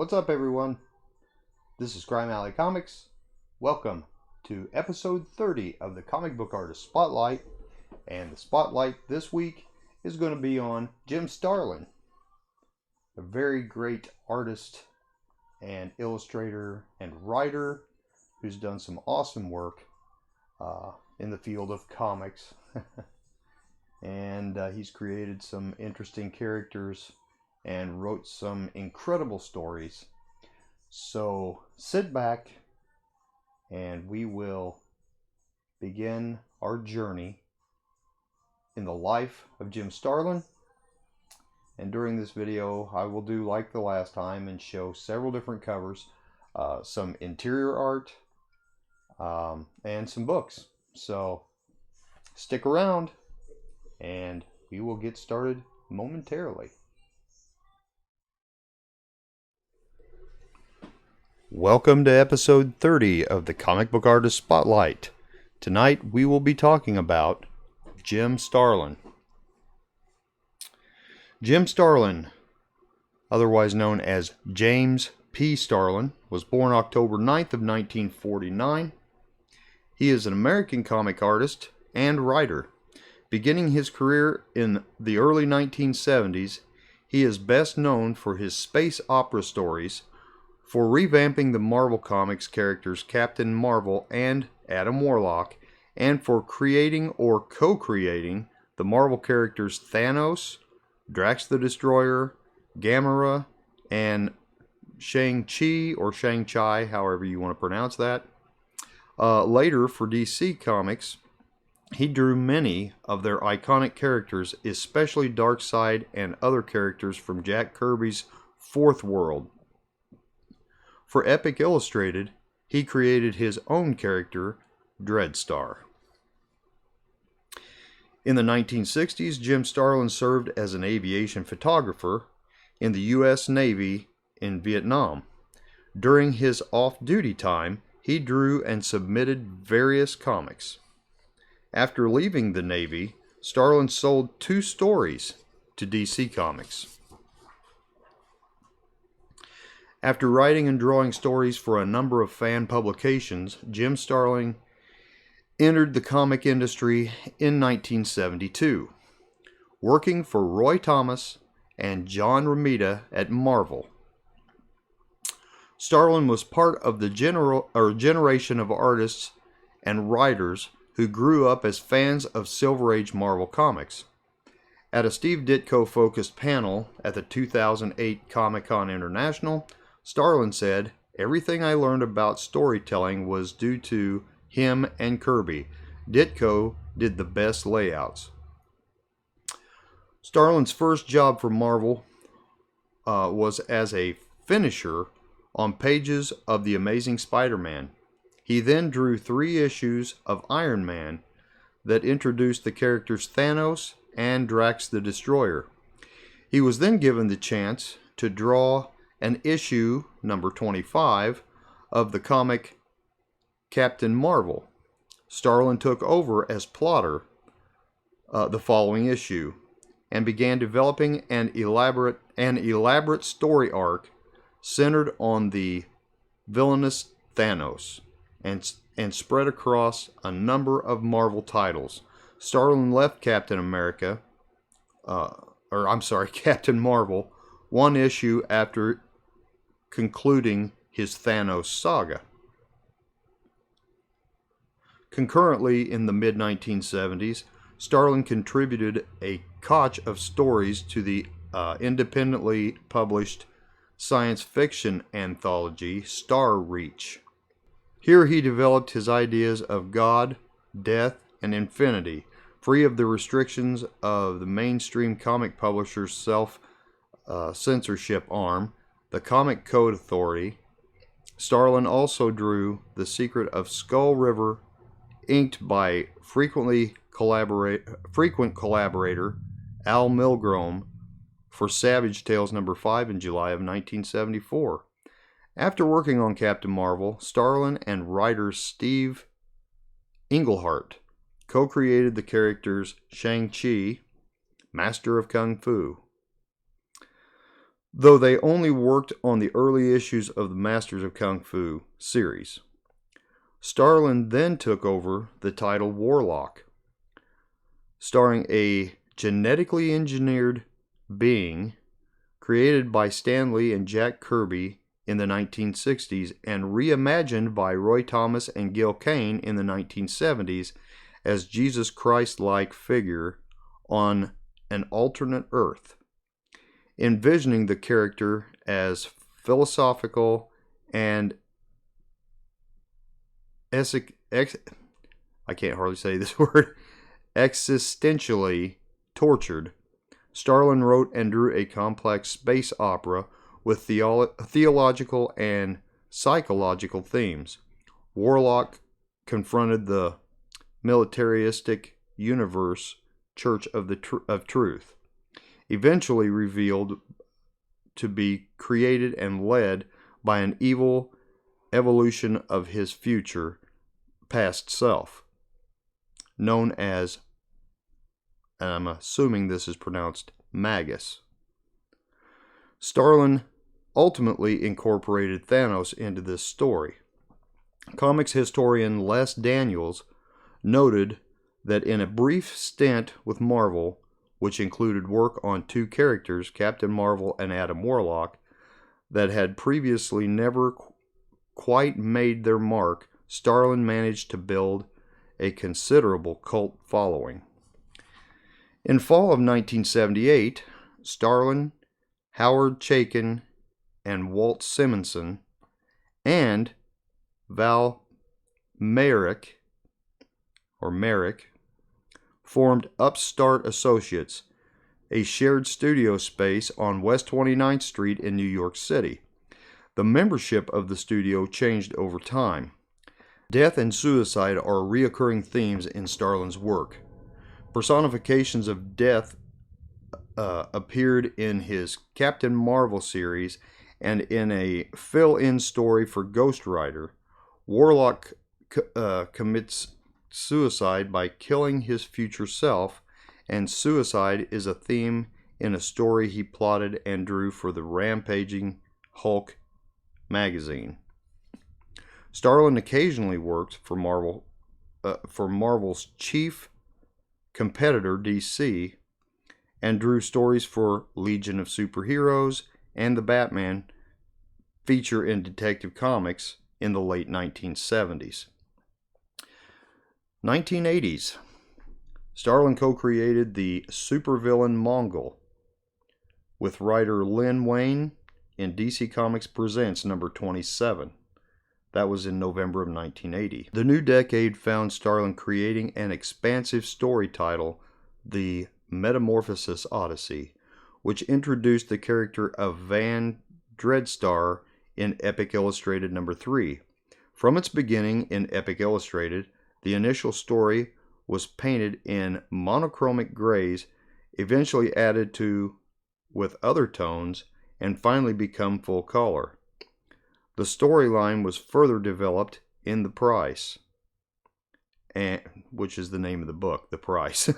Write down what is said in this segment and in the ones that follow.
What's up, everyone? This is Crime Alley Comics. Welcome to episode 30 of the Comic Book Artist Spotlight. And the spotlight this week is going to be on Jim Starlin, a very great artist and illustrator and writer who's done some awesome work in the field of comics. And he's created some interesting characters and wrote some incredible stories. So sit back and we will begin our journey in the life of Jim Starlin. And during this video I will do like the last time and show several different covers, some interior art, and some books. So stick around and we will get started momentarily. Welcome to episode 30 of the Comic Book Artist Spotlight. Tonight we will be talking about Jim Starlin. Jim Starlin, otherwise known as James P. Starlin, was born October 9th of 1949. He is an American comic artist and writer. Beginning his career in the early 1970s, he is best known for his space opera stories, for revamping the Marvel Comics characters Captain Marvel and Adam Warlock, and for creating or co-creating the Marvel characters Thanos, Drax the Destroyer, Gamera, and Shang-Chi or Shang-Chi, however you want to pronounce that. Later, for DC Comics, he drew many of their iconic characters, especially Darkseid and other characters from Jack Kirby's Fourth World. For Epic Illustrated, he created his own character, Dreadstar. In the 1960s, Jim Starlin served as an aviation photographer in the U.S. Navy in Vietnam. During his off-duty time, he drew and submitted various comics. After leaving the Navy, Starlin sold 2 stories to DC Comics. After writing and drawing stories for a number of fan publications, Jim Starlin entered the comic industry in 1972, working for Roy Thomas and John Romita at Marvel. Starlin was part of the generation of artists and writers who grew up as fans of Silver Age Marvel Comics. At a Steve Ditko-focused panel at the 2008 Comic-Con International, Starlin said, "Everything I learned about storytelling was due to him and Kirby. Ditko did the best layouts." Starlin's first job for Marvel was as a finisher on pages of The Amazing Spider-Man. He then drew 3 issues of Iron Man that introduced the characters Thanos and Drax the Destroyer. He was then given the chance to draw an issue, number 25, of the comic Captain Marvel. Starlin took over as plotter the following issue and began developing an elaborate story arc centered on the villainous Thanos and spread across a number of Marvel titles. Starlin left Captain Marvel 1 issue after concluding his Thanos saga. Concurrently, in the mid-1970s, Starlin contributed a batch of stories to the independently published science fiction anthology Star Reach. Here he developed his ideas of God, death, and infinity, free of the restrictions of the mainstream comic publisher's self-censorship arm, the Comic Code Authority. Starlin also drew The Secret of Skull River, inked by frequent collaborator Al Milgrom for Savage Tales number 5 in July of 1974. After working on Captain Marvel, Starlin and writer Steve Englehart co-created the characters Shang-Chi, Master of Kung Fu. though they only worked on the early issues of the Masters of Kung Fu series. Starlin then took over the title Warlock, starring a genetically engineered being created by Stan Lee and Jack Kirby in the 1960s and reimagined by Roy Thomas and Gil Kane in the 1970s as Jesus Christ-like figure on an alternate Earth, envisioning the character as philosophical and I can't hardly say this word, existentially tortured. Starlin wrote and drew a complex space opera with theological and psychological themes. Warlock confronted the militaristic universe Church of Truth, eventually revealed to be created and led by an evil evolution of his future past self, known as, and I'm assuming this is pronounced, Magus. Starlin ultimately incorporated Thanos into this story. Comics historian Les Daniels noted that in a brief stint with Marvel, which included work on two characters, Captain Marvel and Adam Warlock, that had previously never quite made their mark, Starlin managed to build a considerable cult following. In fall of 1978, Starlin, Howard Chaykin, and Walt Simonson, and Val Merrick formed Upstart Associates, a shared studio space on West 29th Street in New York City. The membership of the studio changed over time. Death and suicide are recurring themes in Starlin's work. Personifications of death appeared in his Captain Marvel series and in a fill-in story for Ghost Rider. Warlock commits suicide by killing his future self, and suicide is a theme in a story he plotted and drew for the rampaging Hulk magazine. Starlin occasionally worked for Marvel's chief competitor DC, and drew stories for Legion of Superheroes and the Batman feature in Detective Comics in the late 1970s. 1980s. Starlin co-created the supervillain Mongol with writer Lin Wayne in DC Comics Presents number 27. That was in November of 1980. The new decade found Starlin creating an expansive story title, The Metamorphosis Odyssey, which introduced the character of Van Dreadstar in Epic Illustrated number 3. From its beginning in Epic Illustrated, the initial story was painted in monochromatic grays, eventually added to with other tones, and finally become full color. The storyline was further developed in The Price, which is the name of the book, The Price,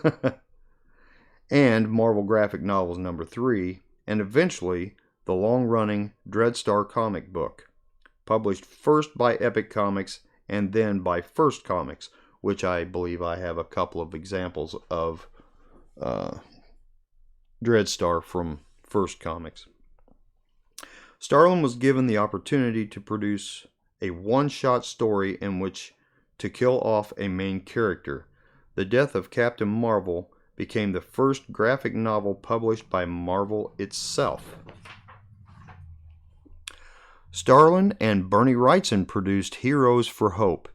and Marvel Graphic Novels number 3, and eventually the long-running Dreadstar comic book, published first by Epic Comics and then by First Comics, which I believe I have a couple of examples of Dreadstar from First Comics. Starlin was given the opportunity to produce a one-shot story in which to kill off a main character. The death of Captain Marvel became the first graphic novel published by Marvel itself. Starlin and Bernie Wrightson produced Heroes for Hope,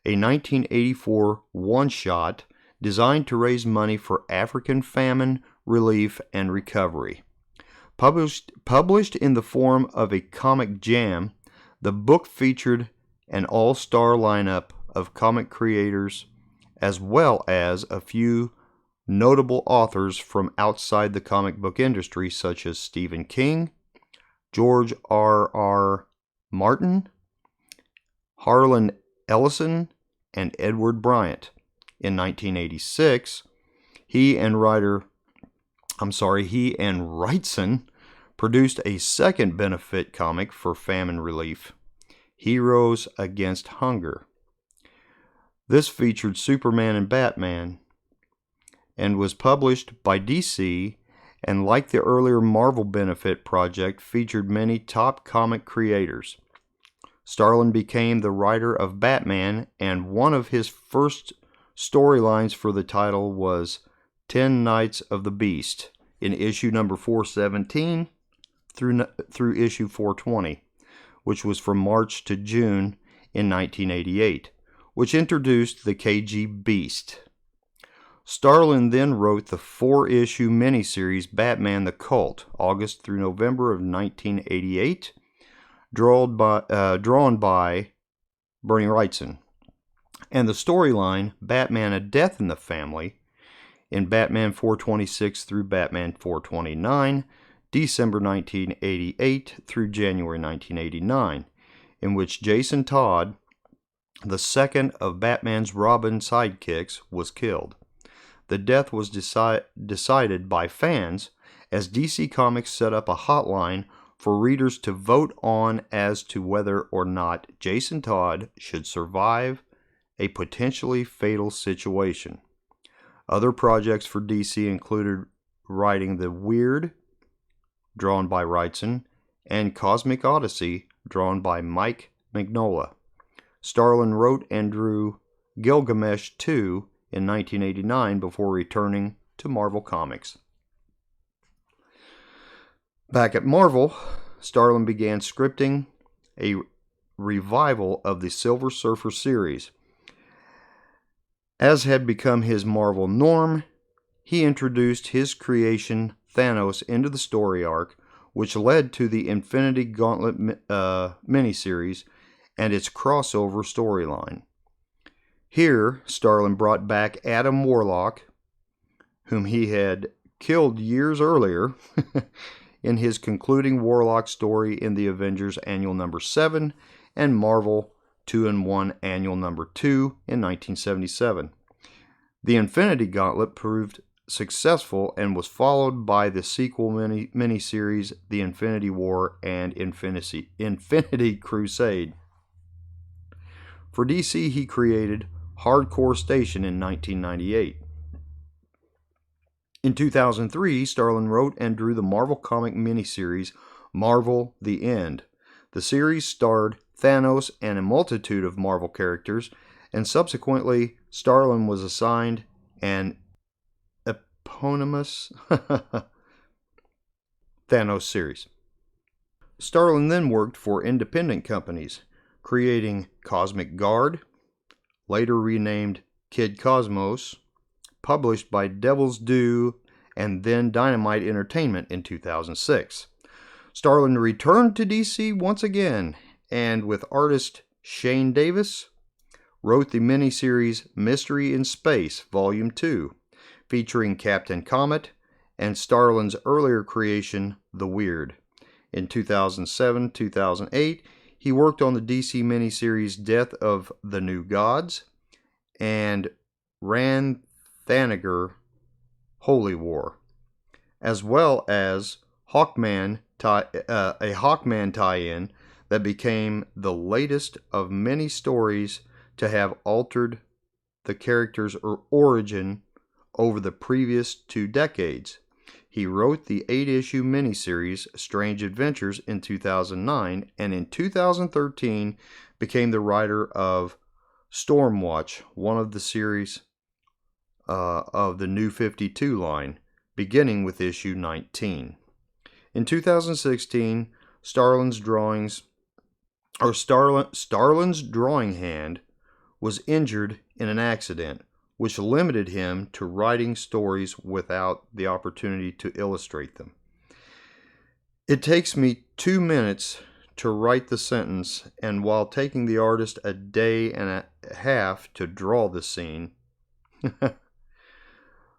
a 1984 one-shot designed to raise money for African famine relief and recovery. Published in the form of a comic jam, the book featured an all-star lineup of comic creators as well as a few notable authors from outside the comic book industry such as Stephen King, George R.R. Martin, Harlan Ellison, and Edward Bryant. In 1986, he and Wrightson produced a second benefit comic for famine relief, Heroes Against Hunger. This featured Superman and Batman and was published by DC, and like the earlier Marvel benefit project, featured many top comic creators. Starlin became the writer of Batman, and one of his first storylines for the title was 10 Nights of the Beast in issue number 417 through issue 420, which was from March to June in 1988, which introduced the KG Beast. Starlin then wrote the 4-issue miniseries Batman the Cult, August through November of 1988, drawn by Bernie Wrightson, and the storyline Batman: A Death in the Family in Batman 426 through Batman 429, December 1988 through January 1989, in which Jason Todd, the second of Batman's Robin sidekicks, was killed. The death was decided by fans, as DC Comics set up a hotline for readers to vote on as to whether or not Jason Todd should survive a potentially fatal situation. Other projects for DC included writing The Weird, drawn by Wrightson, and Cosmic Odyssey, drawn by Mike Mignola. Starlin wrote and drew Gilgamesh 2 in 1989 before returning to Marvel Comics. Back at Marvel, Starlin began scripting a revival of the Silver Surfer series. As had become his Marvel norm, he introduced his creation Thanos into the story arc, which led to the Infinity Gauntlet miniseries and its crossover storyline. Here, Starlin brought back Adam Warlock, whom he had killed years earlier, in his concluding Warlock story in the Avengers Annual Number 7 and Marvel 2-in-1 Annual Number 2 in 1977. The Infinity Gauntlet proved successful and was followed by the sequel miniseries The Infinity War and Infinity Crusade. For DC, he created Hardcore Station in 1998. In 2003, Starlin wrote and drew the Marvel comic miniseries Marvel: The End. The series starred Thanos and a multitude of Marvel characters, and subsequently Starlin was assigned an eponymous Thanos series. Starlin then worked for independent companies, creating Cosmic Guard, later renamed Kid Cosmos, published by Devil's Due and then Dynamite Entertainment in 2006. Starlin returned to DC once again, and with artist Shane Davis, wrote the miniseries Mystery in Space, Volume 2, featuring Captain Comet and Starlin's earlier creation, The Weird. In 2007-2008, he worked on the DC miniseries Death of the New Gods and Ran Thanagar Holy War, as well as a Hawkman tie-in that became the latest of many stories to have altered the character's origin over the previous 2 decades. He wrote the 8-issue miniseries Strange Adventures in 2009, and in 2013 became the writer of Stormwatch, one of the series of the New 52 line, beginning with issue 19. In 2016, Starlin's drawing hand was injured in an accident, which limited him to writing stories without the opportunity to illustrate them. It takes me 2 minutes to write the sentence, and while taking the artist a day and a half to draw the scene.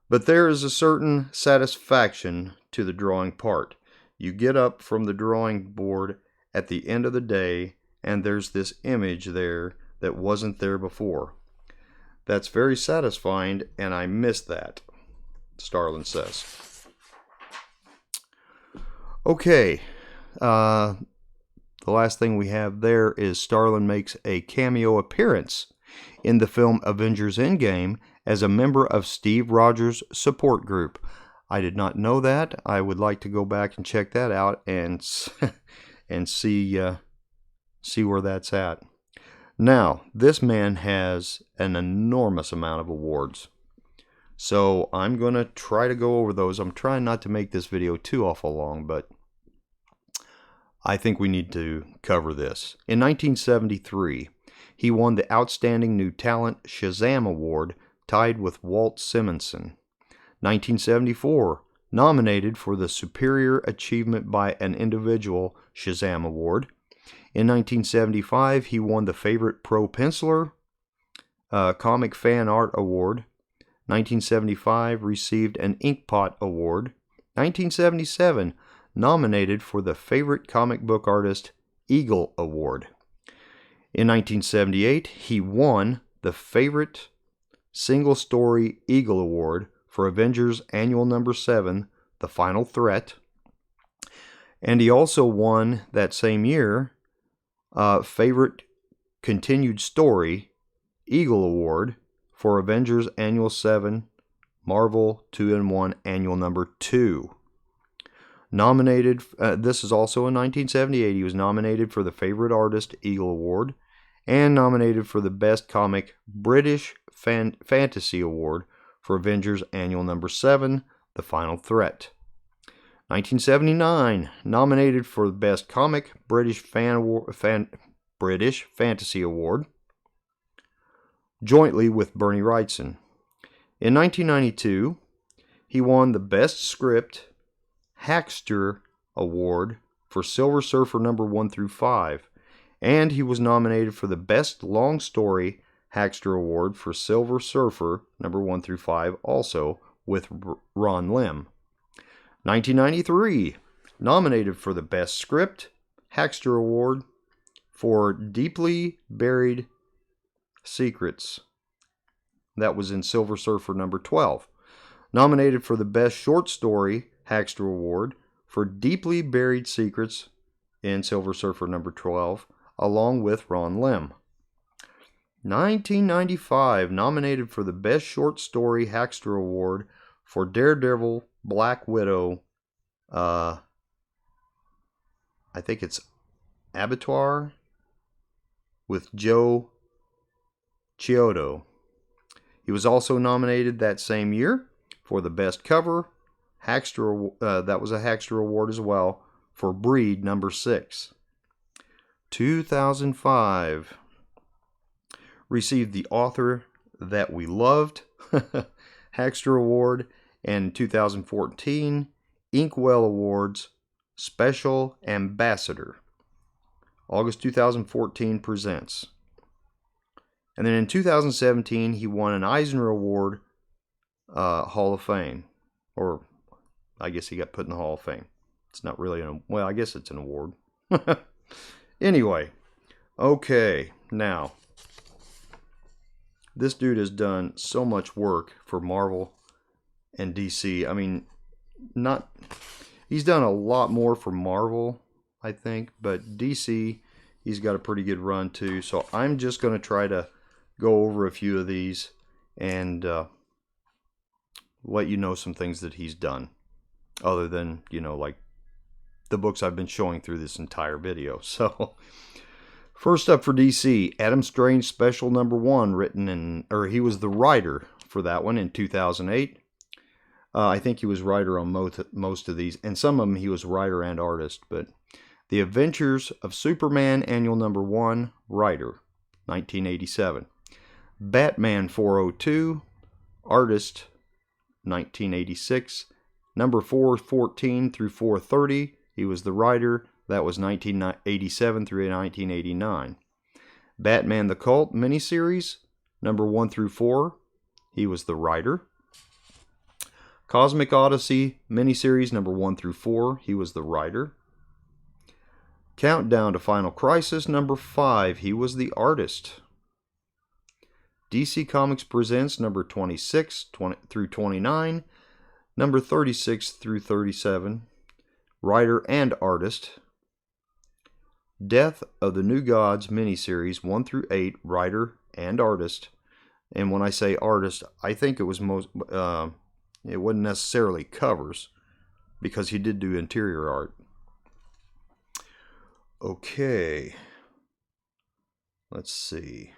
But there is a certain satisfaction to the drawing part. You get up from the drawing board at the end of the day, and there's this image there that wasn't there before. That's very satisfying, and I miss that, Starlin says. Okay, the last thing we have there is Starlin makes a cameo appearance in the film Avengers Endgame as a member of Steve Rogers' support group. I did not know that. I would like to go back and check that out and see where that's at. Now, this man has an enormous amount of awards. So I'm going to try to go over those. I'm trying not to make this video too awful long, but I think we need to cover this. In 1973, he won the Outstanding New Talent Shazam Award, tied with Walt Simonson. 1974, nominated for the Superior Achievement by an Individual Shazam Award. In 1975, he won the Favorite Pro Penciler Comic Fan Art Award. 1975, received an Inkpot Award. 1977, nominated for the Favorite Comic Book Artist Eagle Award. In 1978, he won the Favorite Single Story Eagle Award for Avengers Annual Number 7, The Final Threat. And he also won that same year Favorite Continued Story Eagle Award for Avengers Annual 7, Marvel 2-in-1 Annual Number 2. Nominated, this is also in 1978, he was nominated for the Favorite Artist Eagle Award and nominated for the Best Comic British Fantasy Award for Avengers Annual Number 7, The Final Threat. 1979, nominated for the Best Comic British British Fantasy Award, jointly with Bernie Wrightson. In 1992, he won the Best Script Hackster Award for Silver Surfer number 1 through 5, and he was nominated for the Best Long Story Hackster Award for Silver Surfer number 1 through 5, also with Ron Lim. 1993, nominated for the Best Script Hackster Award for Deeply Buried Secrets. That was in Silver Surfer number 12. Nominated for the Best Short Story Hackster Award for Deeply Buried Secrets in Silver Surfer number 12, along with Ron Lim. 1995, nominated for the Best Short Story Hackster Award for Daredevil, Black Widow, I think it's Abattoir, with Joe Chiodo. He was also nominated that same year for the Best Cover Hackster, that was a Hackster Award as well, for Breed number 6. 2005, received the Author That We Loved Hackster Award, and 2014, Inkwell Awards Special Ambassador. August 2014 presents. And then in 2017, he won an Eisner Award Hall of Fame. Or, I guess he got put in the Hall of Fame. It's not really well, I guess it's an award. Anyway, okay, now, this dude has done so much work for Marvel and DC. I mean, he's done a lot more for Marvel, I think, but DC, he's got a pretty good run too. So I'm just going to try to go over a few of these and let you know some things that he's done, other than, like the books I've been showing through this entire video. So first up for DC, Adam Strange Special number 1, he was the writer for that one in 2008. I think he was writer on most of these, and some of them he was writer and artist. But The Adventures of Superman Annual Number 1, writer, 1987. Batman 402, artist, 1986. Number 414 through 430, he was the writer. That was 1987 through 1989. Batman the Cult miniseries, number 1 through 4, he was the writer. Cosmic Odyssey miniseries, number 1 through 4, he was the writer. Countdown to Final Crisis, number 5, he was the artist. DC Comics Presents, number 26 through 29, number 36 through 37. writer and artist. Death of the New Gods miniseries 1 through 8, writer and artist. And when I say artist, I think it was it wasn't necessarily covers, because he did do interior art. Okay, let's see.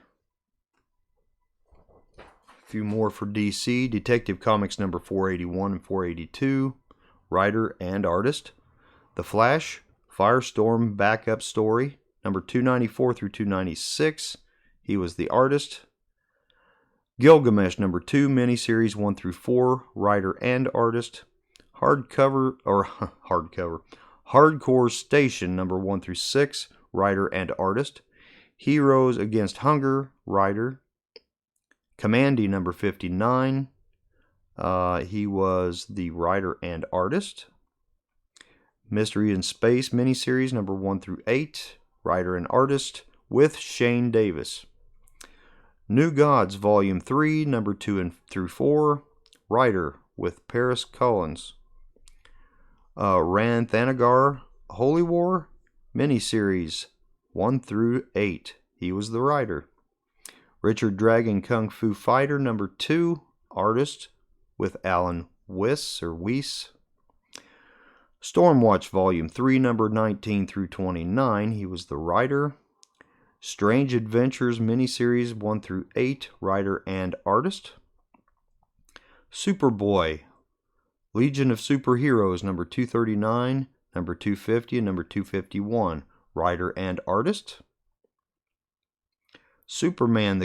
A few more for DC. Detective Comics number 481 and 482, writer and artist. The Flash, Firestorm backup story, number 294 through 296. He was the artist. Gilgamesh number 2, miniseries 1 through 4, writer and artist. Hardcore Station number 1 through 6, writer and artist. Heroes Against Hunger, writer. Commandy number 59, he was the writer and artist. Mystery in Space miniseries number 1 through 8, writer and artist, with Shane Davis. New Gods volume 3, number 2 through 4, writer, with Paris Collins. Ran Thanagar Holy War miniseries 1 through 8, he was the writer. Richard Dragon Kung Fu Fighter number 2, artist, with Alan Weiss. Stormwatch volume 3, number 19 through 29, he was the writer. Strange Adventures miniseries 1 through 8, writer and artist. Superboy, Legion of Superheroes number 239, number 250, and number 251, writer and artist. Superman,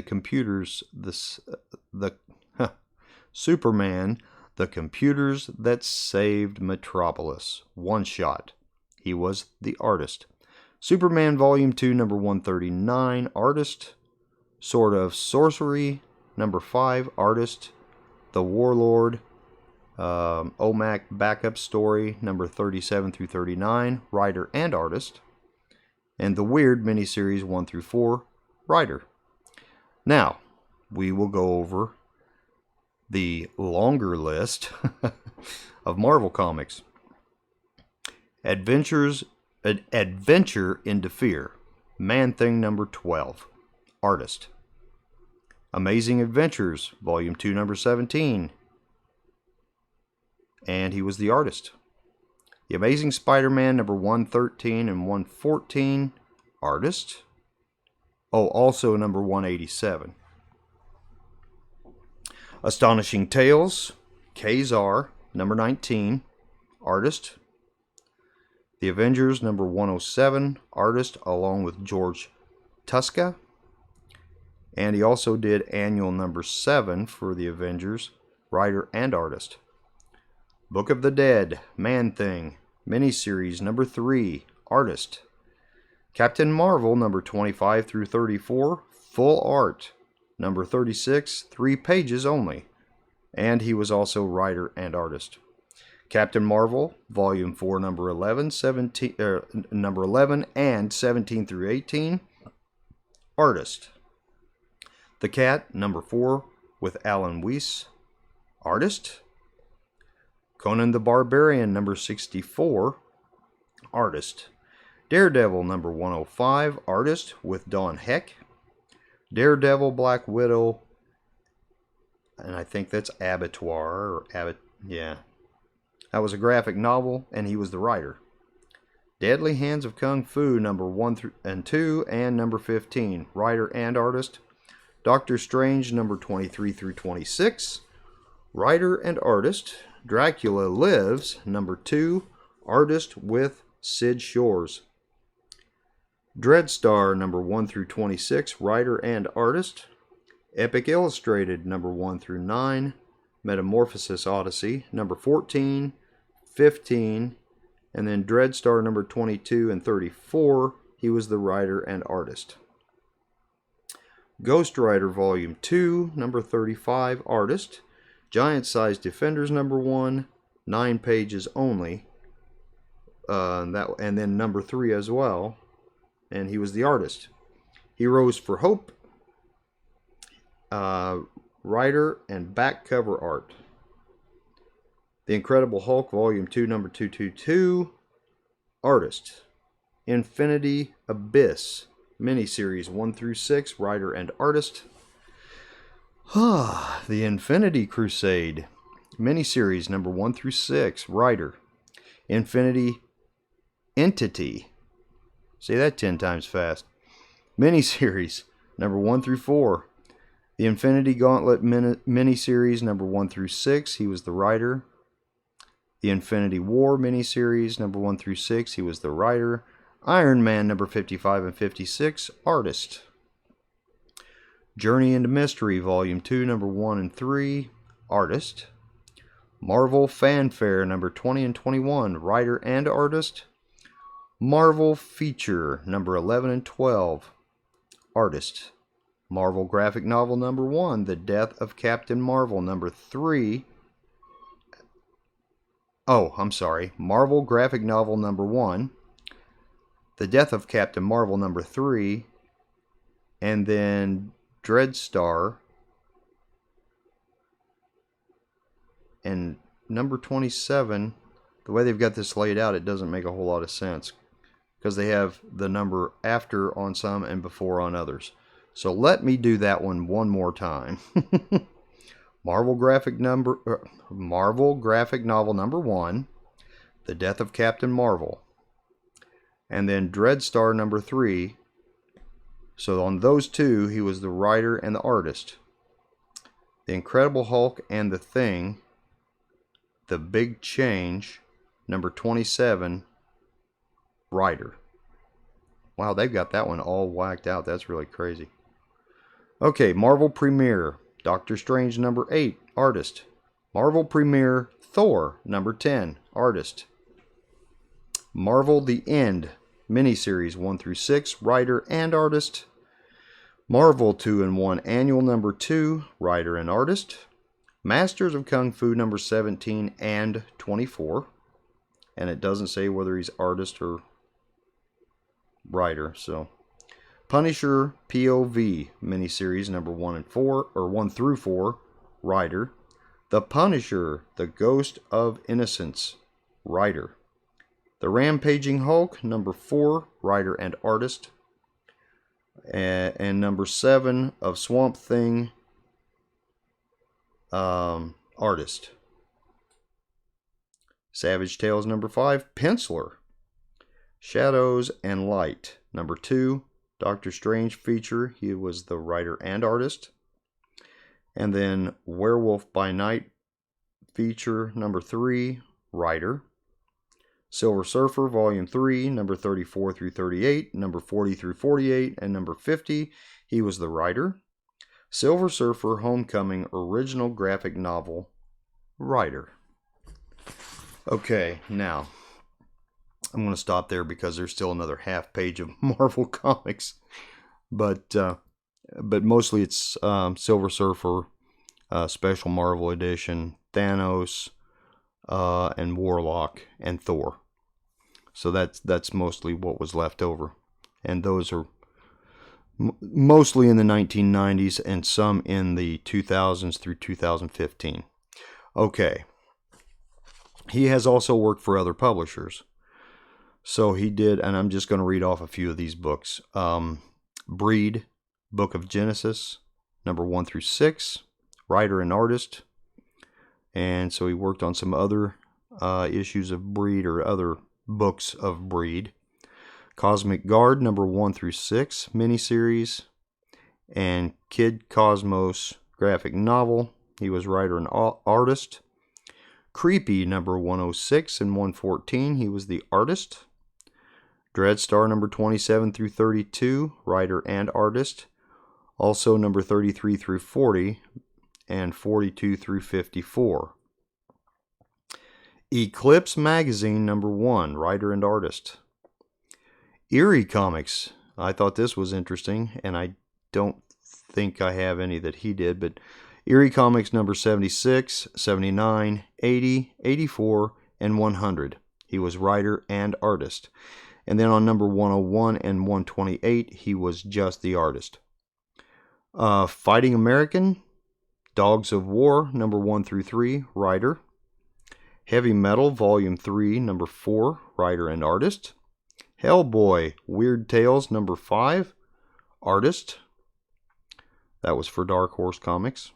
Superman, the Computers That Saved Metropolis, one shot. He was the artist. Superman Volume 2, number 139, artist. Sword of Sorcery, number 5, artist. The Warlord, OMAC backup story, number 37 through 39, writer and artist. And The Weird miniseries 1 through 4, writer. Now, we will go over the longer list of Marvel Comics. Adventure into Fear, Man-Thing number 12, artist. Amazing Adventures, volume 2, number 17, and he was the artist. The Amazing Spider-Man number 113 and 114, artist. Oh, also number 187. Astonishing Tales, Kazar, number 19, artist. The Avengers, number 107, artist, along with George Tuska. And he also did annual number 7 for the Avengers, writer and artist. Book of the Dead, Man-Thing, miniseries number 3, artist. Captain Marvel, number 25 through 34, full art. Number 36, 3 pages only. And he was also writer and artist. Captain Marvel, volume 4, number 11, number 11 and 17 through 18, artist. The Cat, number 4, with Alan Weiss, artist. Conan the Barbarian, number 64, artist. Daredevil, number 105, artist, with Don Heck. Daredevil, Black Widow, and I think that's Abattoir, yeah. That was a graphic novel, and he was the writer. Deadly Hands of Kung Fu, number 1 and 2, and number 15, writer and artist. Doctor Strange, number 23 through 26, writer and artist. Dracula Lives, number 2, artist, with Sid Shores. Dreadstar, number 1 through 26, writer and artist. Epic Illustrated, number 1 through 9. Metamorphosis Odyssey, number 14, 15, and then Dreadstar, number 22 and 34. He was the writer and artist. Ghost Rider, volume 2, number 35, artist. Giant Size Defenders, number 1, 9 pages only. And then number 3 as well. And he was the artist. Heroes for Hope, writer and back cover art. The Incredible Hulk, volume 2, number 222, artist. Infinity Abyss, miniseries 1 through 6, writer and artist. The Infinity Crusade, miniseries number 1 through 6, writer. Infinity Entity, say that 10 times fast, miniseries number 1 through 4. The Infinity Gauntlet miniseries number 1 through 6, he was the writer. The Infinity War miniseries number 1 through 6, he was the writer. Iron Man number 55 and 56, artist. Journey into Mystery volume 2 number 1 and 3, artist. Marvel Fanfare number 20 and 21, writer and artist. Marvel Feature number 11 and 12, artist. Marvel Graphic Novel number 1, The Death of Captain Marvel number 3. Marvel Graphic Novel number 1, The Death of Captain Marvel number 3, and then Dreadstar and number 27. The way they've got this laid out, it doesn't make a whole lot of sense because they have the number after on some and before on others. So let me do that one more time. Marvel Graphic Novel number 1, The Death of Captain Marvel, and then Dreadstar number 3. So on those two, he was the writer and the artist. The Incredible Hulk and the Thing, The Big Change, number 27, writer. Wow, they've got that one all whacked out. That's really crazy. Okay, Marvel Premiere, Doctor Strange number 8, artist. Marvel Premiere, Thor number 10, artist. Marvel The End, miniseries 1 through 6, writer and artist. Marvel 2-in-1 Annual number 2, writer and artist. Masters of Kung Fu number 17 and 24. And it doesn't say whether he's artist or writer, so. Punisher POV miniseries number 1 through 4, writer. The Punisher, The Ghost of Innocence, writer. The Rampaging Hulk number 4, writer and artist. And number 7 of Swamp Thing, artist. Savage Tales number 5, penciler. Shadows and Light number 2, Doctor Strange feature, he was the writer and artist. And then Werewolf by Night feature number 3, writer. Silver Surfer volume 3, number 34 through 38, number 40 through 48, and number 50, he was the writer. Silver Surfer Homecoming original graphic novel, writer. Okay, now I'm going to stop there because there's still another half page of Marvel comics, but mostly it's Silver Surfer, Special Marvel Edition, Thanos, and Warlock, and Thor. So that's mostly what was left over, and those are mostly in the 1990s and some in the 2000s through 2015. Okay. He has also worked for other publishers. So he did, and I'm just going to read off a few of these books. Breed, Book of Genesis, number 1 through 6, writer and artist. And so he worked on some other issues of Breed or other books of Breed. Cosmic Guard, number 1 through 6, miniseries. And Kid Cosmos graphic novel. He was writer and artist. Creepy, number 106 and 114, he was the artist. Dreadstar, number 27 through 32, writer and artist. Also number 33 through 40 and 42 through 54. Eclipse Magazine, number 1, writer and artist. Eerie Comics, I thought this was interesting, and I don't think I have any that he did, but Eerie Comics number 76, 79, 80, 84, and 100. He was writer and artist. And then on number 101 and 128, he was just the artist. Fighting American, Dogs of War, number 1 through 3, writer. Heavy Metal, Volume 3, Number 4, writer and artist. Hellboy, Weird Tales, Number 5, artist. That was for Dark Horse Comics.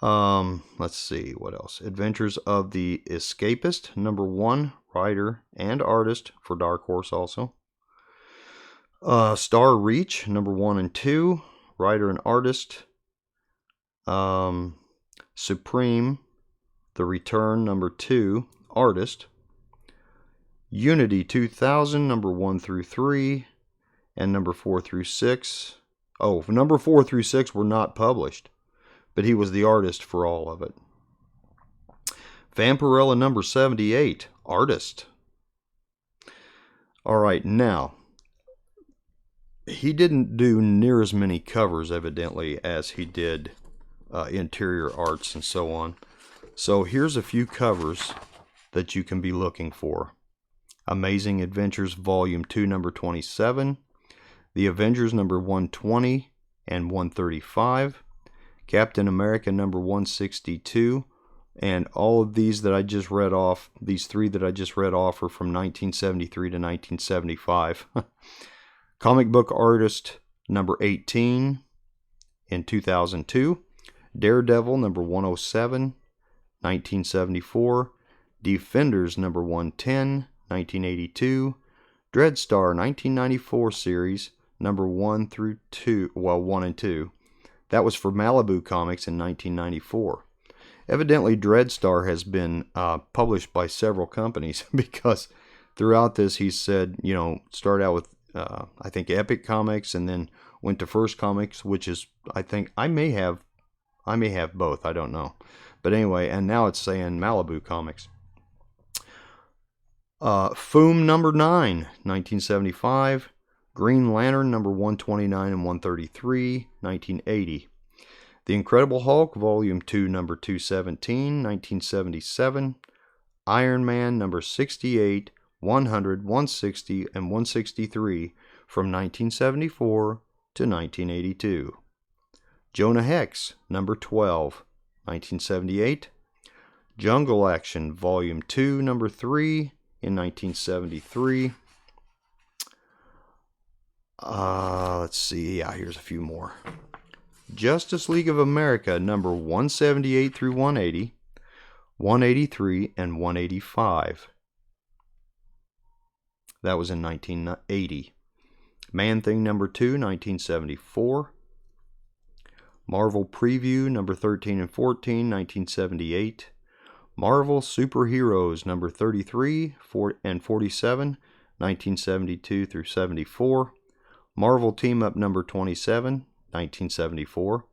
Let's see, what else? Adventures of the Escapist, Number 1, writer and artist for Dark Horse also. Star Reach, Number 1 and 2, writer and artist. Supreme, The Return, Number 2, artist. Unity 2000, Number 1 through 3, and Number 4 through 6. Oh, Number 4 through 6 were not published, but he was the artist for all of it. Vampirella Number 78, artist. All right, now, he didn't do near as many covers, evidently, as he did interior arts and so on. So here's a few covers that you can be looking for. Amazing Adventures Volume 2, Number 27. The Avengers Number 120 and 135. Captain America Number 162. And all of these that I just read off, these three that I just read off, are from 1973 to 1975. Comic book artist Number 18 in 2002. Daredevil Number 107, 1974. Defenders Number 110, 1982. Dreadstar 1994 series Number 1 through 2, well, 1 and 2. That was for Malibu Comics in 1994. Evidently, Dreadstar has been published by several companies because throughout this he said, you know, start out with I think Epic Comics and then went to First Comics, which is, I think, I may have both, I don't know. But anyway, and now it's saying Malibu Comics. Foom Number 9, 1975. Green Lantern Number 129 and 133, 1980. The Incredible Hulk Volume 2, Number 217, 1977. Iron Man Number 68, 100, 160, and 163 from 1974 to 1982. Jonah Hex Number 12, 1978. Jungle Action Volume 2, Number 3 in 1973. Let's see. Yeah, here's a few more. Justice League of America Number 178 through 180, 183, and 185. That was in 1980. Man-Thing Number 2, 1974. Marvel Preview Number 13 and 14, 1978. Marvel Superheroes Number 33 and 47, 1972 through 74. Marvel Team Up Number 27, 1974.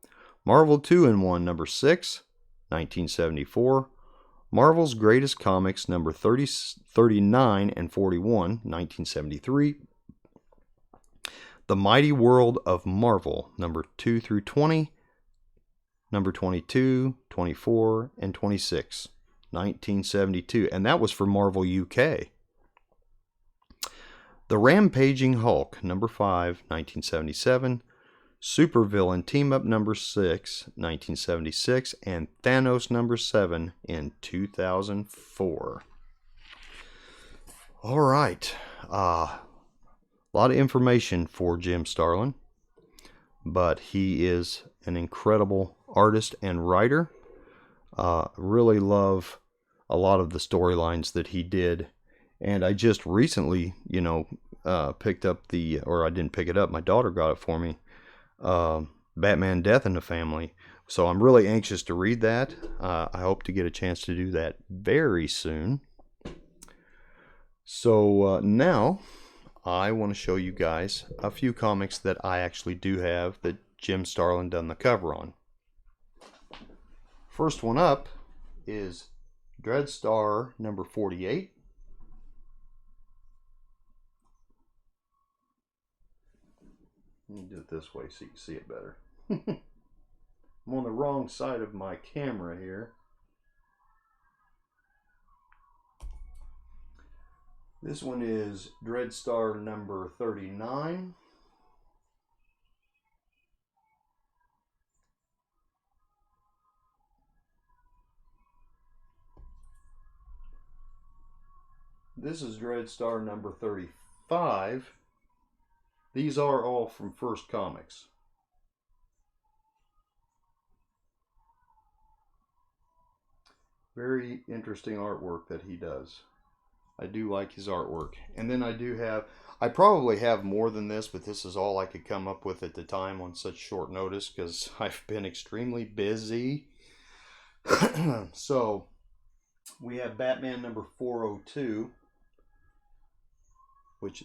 Marvel 2-in-1 Number 6, 1974. Marvel's Greatest Comics Number 30, 39 and 41, 1973. The Mighty World of Marvel Number 2 through 20, Number 22, 24, and 26, 1972. And that was for Marvel UK. The Rampaging Hulk Number 5, 1977. Supervillain Team Up Number 6, 1976, and Thanos Number 7 in 2004. All right. A lot of information for Jim Starlin, but he is an incredible artist and writer. Really love a lot of the storylines that he did. And I just recently, picked up or I didn't pick it up, my daughter got it for me, Batman Death in the Family. So I'm really anxious to read that. I hope to get a chance to do that very soon. So now I want to show you guys a few comics that I actually do have that Jim Starlin done the cover on. First one up is Dreadstar Number 48. Let me do it this way so you can see it better. I'm on the wrong side of my camera here. This one is Dreadstar Number 39. This is Dread Star number 35. These are all from First Comics. Very interesting artwork that he does. I do like his artwork. And then I probably have more than this, but this is all I could come up with at the time on such short notice because I've been extremely busy. So, we have Batman number 402,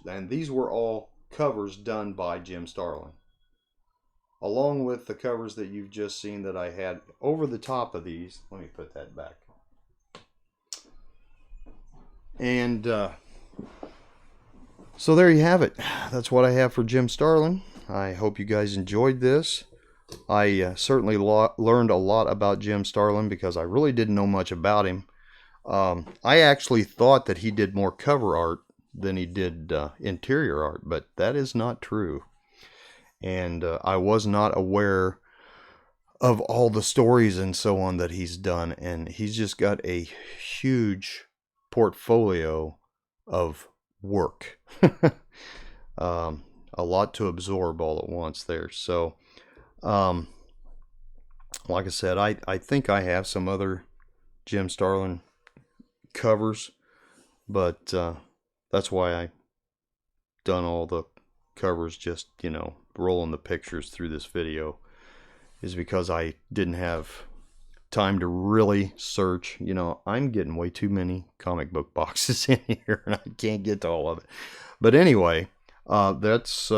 and these were all covers done by Jim Starlin, along with the covers that you've just seen that I had over the top of these. Let me put that back. And so there you have it. That's what I have for Jim Starlin. I hope you guys enjoyed this. I certainly learned a lot about Jim Starlin because I really didn't know much about him. I actually thought that he did more cover art than he did interior art, but that is not true. And I was not aware of all the stories and so on that he's done, and he's just got a huge portfolio of work. A lot to absorb all at once there. So, like I said, I think I have some other Jim Starlin covers, but that's why I done all the covers, just, rolling the pictures through this video, is because I didn't have time to really search. I'm getting way too many comic book boxes in here and I can't get to all of it. But anyway, that's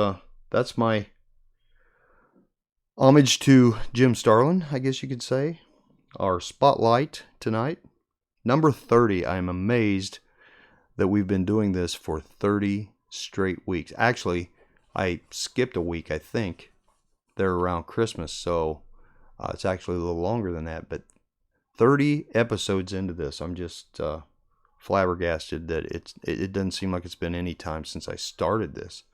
my homage to Jim Starlin, I guess you could say. Our spotlight tonight, number 30. I'm amazed that we've been doing this for 30 straight weeks. Actually, I skipped a week, I think. They're around Christmas, so it's actually a little longer than that. But 30 episodes into this, I'm just flabbergasted that it doesn't seem like it's been any time since I started this.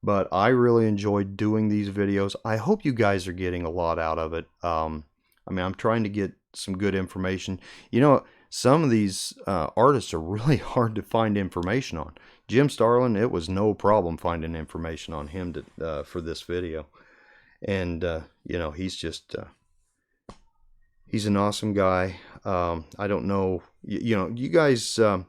But I really enjoyed doing these videos. I hope you guys are getting a lot out of it. I'm trying to get some good information. Some of these artists are really hard to find information on. Jim Starlin, it was no problem finding information on him for this video. And, he's just, he's an awesome guy. I don't know, you guys, I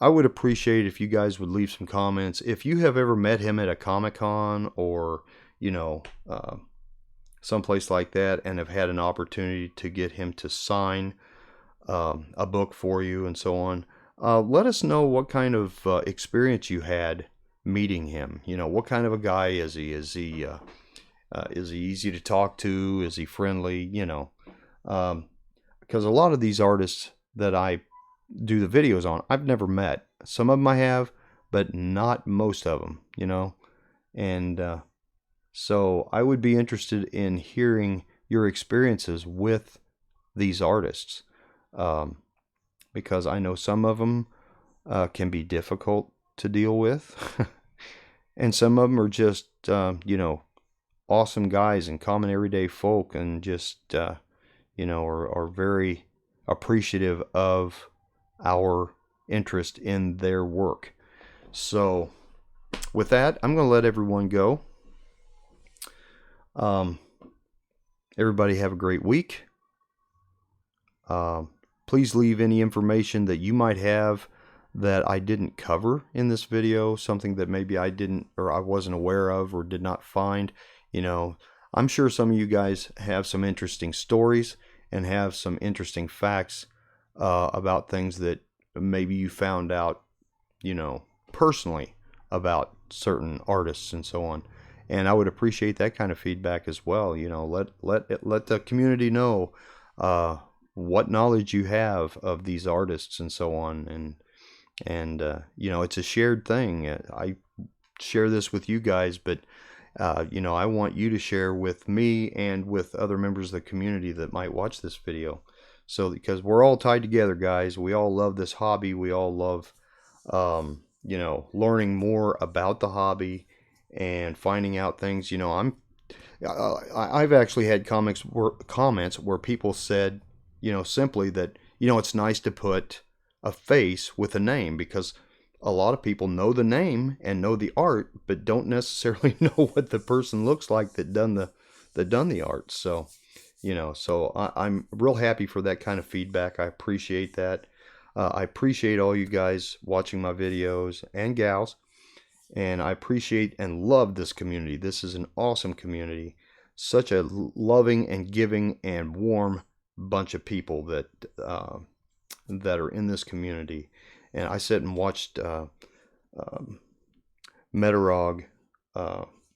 would appreciate if you guys would leave some comments. If you have ever met him at a Comic-Con or, someplace like that and have had an opportunity to get him to sign a book for you and so on, let us know what kind of experience you had meeting him. What kind of a guy is he? Is he easy to talk to? Is he friendly? Because a lot of these artists that I do the videos on, I've never met. Some of them I have, but not most of them, and so I would be interested in hearing your experiences with these artists, because I know some of them can be difficult to deal with, and some of them are just, awesome guys and common everyday folk, and just, are very appreciative of our interest in their work. So with that, I'm going to let everyone go. Everybody have a great week. Please leave any information that you might have that I didn't cover in this video, something that maybe I didn't, or I wasn't aware of, or did not find. I'm sure some of you guys have some interesting stories and have some interesting facts about things that maybe you found out, personally about certain artists and so on. And I would appreciate that kind of feedback as well. Let the community know what knowledge you have of these artists and so on. And it's a shared thing. I share this with you guys, but I want you to share with me and with other members of the community that might watch this video. So, because we're all tied together, guys. We all love this hobby. We all love, learning more about the hobby and finding out things. I've actually had comments where people said, simply that, it's nice to put a face with a name, because a lot of people know the name and know the art, but don't necessarily know what the person looks like that done the art. So, I'm real happy for that kind of feedback. I appreciate that. I appreciate all you guys watching my videos, and gals, and I appreciate and love this community. This is an awesome community. Such a loving and giving and warm bunch of people that are in this community. And I sat and watched Metarog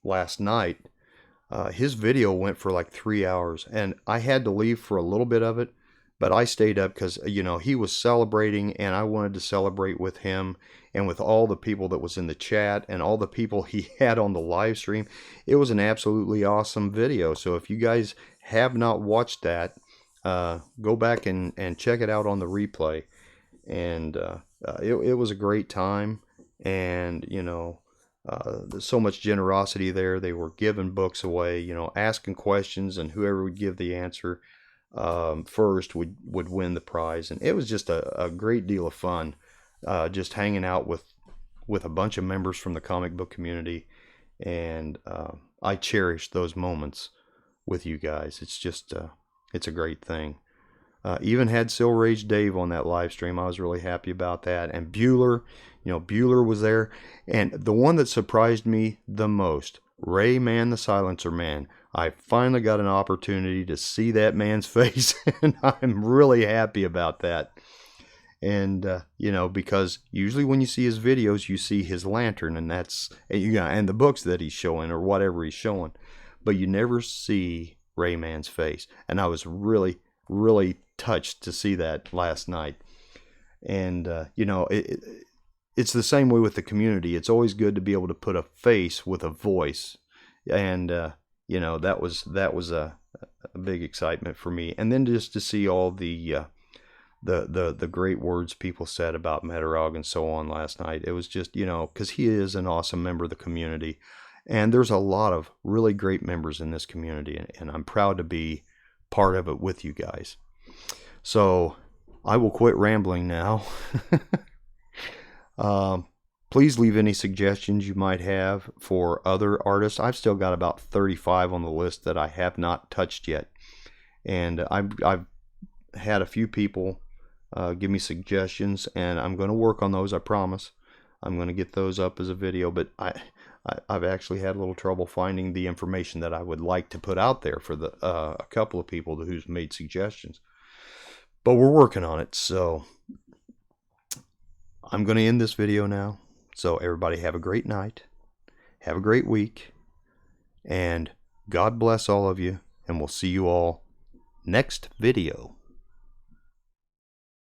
last night. His video went for like 3 hours, and I had to leave for a little bit of it, but I stayed up because, he was celebrating, and I wanted to celebrate with him and with all the people that was in the chat and all the people he had on the live stream. It was an absolutely awesome video. So if you guys have not watched that, go back and check it out on the replay. And it was a great time, and there's so much generosity there. They were giving books away, asking questions, and whoever would give the answer first would win the prize. And it was just a great deal of fun, just hanging out with a bunch of members from the comic book community. And I cherish those moments with you guys. It's just it's a great thing. Even had Sil Rage Dave on that live stream. I was really happy about that. And Bueller, Bueller was there. And the one that surprised me the most, Ray Man the Silencer Man. I finally got an opportunity to see that man's face, and I'm really happy about that. And because usually when you see his videos, you see his lantern, and and the books that he's showing or whatever he's showing, but you never see Ray Man's face. And I was really, really touched to see that last night. And it's the same way with the community. It's always good to be able to put a face with a voice, and that was a big excitement for me. And then just to see all the great words people said about Metarog and so on last night. It was just, because he is an awesome member of the community, and there's a lot of really great members in this community, and I'm proud to be part of it with you guys. So I will quit rambling now. Please leave any suggestions you might have for other artists. I've still got about 35 on the list that I have not touched yet, and I've had a few people give me suggestions, and I'm going to work on those. I promise. I'm going to get those up as a video, but I've actually had a little trouble finding the information that I would like to put out there for a couple of people who's made suggestions. But we're working on it, so I'm going to end this video now. So everybody have a great night, have a great week, and God bless all of you, and we'll see you all next video.